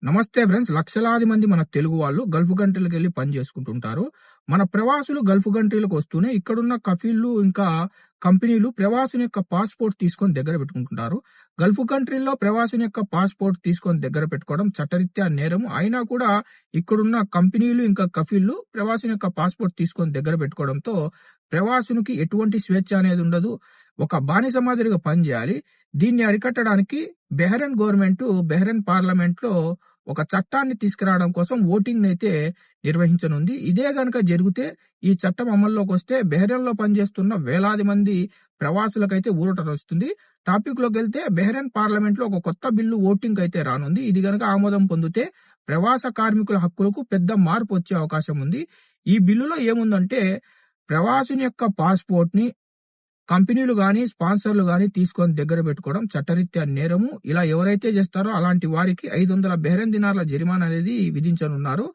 నమస్తే ఫ్రెండ్స్. లక్షలాది మంది మన తెలుగు వాళ్ళు గల్ఫ్ కంట్రీలకెళ్ళి పని చేసుకుంటుంటారు. మన ప్రవాసులు గల్ఫ్ కంట్రీలకు వస్తూనే ఇక్కడున్న కఫీల్లు ఇంకా కంపెనీలు ప్రవాసుని యొక్క పాస్‌పోర్ట్ తీసుకొని దగ్గర పెట్టుకుంటుంటారు. గల్ఫ్ కంట్రీల్లో ప్రవాసుని యొక్క పాస్‌పోర్ట్ తీసుకొని దగ్గర పెట్టుకోవడం చట్టరీత్యా నేరం. అయినా కూడా ఇక్కడున్న కంపెనీలు ఇంకా కఫీల్లు ప్రవాసుని యొక్క పాస్‌పోర్ట్ తీసుకొని దగ్గర పెట్టుకోవడంతో ప్రవాసునికి ఎటువంటి స్వేచ్ఛ అనేది ఉండదు. ఒక బానిస మాదిరిగా పనిచేయాలి. దీన్ని అరికట్టడానికి బెహ్రెన్ పార్లమెంట్‌లో ఒక చట్టాన్ని తీసుకురావడం కోసం ఓటింగ్‌నైతే నిర్వహించనుంది. ఇదే గనక జరిగితే, ఈ చట్టం అమల్లోకొస్తే బెహ్రెన్‌లో పనిచేస్తున్న వేలాది మంది ప్రవాసులకైతే ఊరటనొస్తుంది. టాపిక్‌లోకెళ్తే బెహ్రెన్ పార్లమెంట్‌లో ఒక కొత్త బిల్లు ఓటింగ్‌కైతే రానుంది. ఇది గనక ఆమోదం పొందితే ప్రవాస కార్మికుల హక్కులకు పెద్ద మార్పు వచ్చే అవకాశం ఉంది. ఈ బిల్లులో ఏముందంటే, ప్రవాసుని యొక్క పాస్‌పోర్ట్‌ని కంపెనీలు గాని, స్పాన్సర్‌లు గాని తీసుకొని దగ్గర పెట్టుకోవడం చట్టరీత్యా నేరము. ఇలా ఎవరైతే చేస్తారో అలాంటి వారికి 500 బెహ్రెన్ దినార్ల జరిమానా అనేది విధించనున్నారు.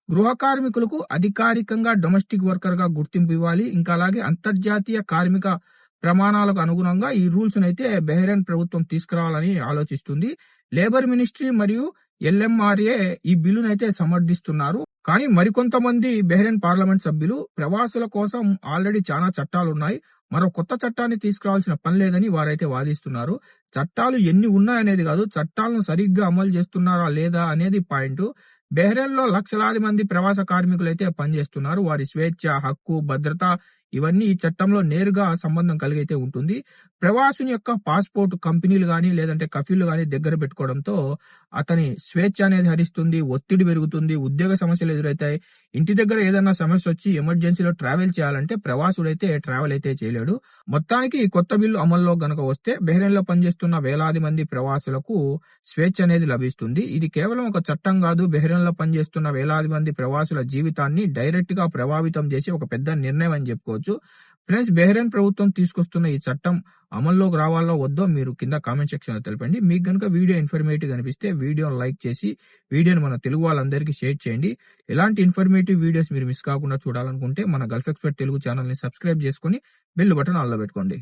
గృహ కార్మికులకు అధికారికంగా డొమెస్టిక్ వర్కర్‌గా గుర్తింపు ఇవ్వాలి. ఇంకా అలాగే అంతర్జాతీయ కార్మిక ప్రమాణాలకు అనుగుణంగా ఈ రూల్స్‌నైతే బెహ్రెన్ ప్రభుత్వం తీసుకురావాలని ఆలోచిస్తుంది. లేబర్ మినిస్ట్రీ మరియు ఎల్ఎంఆర్ఏ ఈ బిల్లునైతే సమర్థిస్తున్నారు. కానీ మరికొంతమంది బెహ్రెన్ పార్లమెంట్ సభ్యులు ప్రవాసుల కోసం ఆల్రెడీ చాలా చట్టాలున్నాయి, మరో కొత్త చట్టాన్ని తీసుకురావాల్సిన పని లేదని వారైతే వాదిస్తున్నారు. చట్టాలు ఎన్ని ఉన్నాయనేది కాదు, చట్టాలను సరిగ్గా అమలు చేస్తున్నారా లేదా అనేది పాయింట్. బెహ్రెన్‌లో లక్షలాది మంది ప్రవాస కార్మికులైతే పనిచేస్తున్నారు. వారి స్వేచ్ఛ, హక్కు, భద్రత ఇవన్నీ ఈ చట్టంలో నేరుగా సంబంధం కలిగైతే ఉంటుంది. ప్రవాసుని యొక్క పాస్‌పోర్ట్ కంపెనీలు గాని లేదంటే కఫీల్లు గాని దగ్గర పెట్టుకోవడంతో అతని స్వేచ్ఛ అనేది హరిస్తుంది, ఒత్తిడి పెరుగుతుంది, ఉద్యోగ సమస్యలు ఎదురవుతాయి. ఇంటి దగ్గర ఏదైనా సమస్య వచ్చి ఎమర్జెన్సీలో ట్రావెల్ చేయాలంటే ప్రవాసుడైతే ట్రావెల్ అయితే చేయలేడు. మొత్తానికి ఈ కొత్త బిల్లు అమల్లో గనక వస్తే బెహ్రెన్‌లో పనిచేస్తున్న వేలాది మంది ప్రవాసులకు స్వేచ్ఛ అనేది లభిస్తుంది. ఇది కేవలం ఒక చట్టం కాదు, బెహ్రెన్‌లో పనిచేస్తున్న వేలాది మంది ప్రవాసుల జీవితాన్ని డైరెక్ట్ గా ప్రభావితం చేసే ఒక పెద్ద నిర్ణయం అని చెప్పుకోవచ్చు. ఫ్రెండ్స్, బెహ్రెన్ ప్రభుత్వం తీసుకొస్తున్న ఈ చట్టం అమల్లోకి రావాలో వద్దో మీరు కింద కామెంట్ సెక్షన్ లో తెలపండి. మీకు గనుక వీడియో ఇన్ఫర్మేటివ్ అనిపిస్తే వీడియోని లైక్ చేసి వీడియోని మన తెలుగు వాళ్ళందరికీ షేర్ చేయండి. ఎలాంటి ఇన్ఫర్మేటివ్ వీడియోస్ మీరు మిస్ కాకుండా చూడాలనుకుంటే మన గల్ఫ్ ఎక్స్పర్ట్ తెలుగు ఛానల్ ని సబ్స్క్రైబ్ చేసుకుని బెల్ బటన్ ఆన్లో పెట్టుకోండి.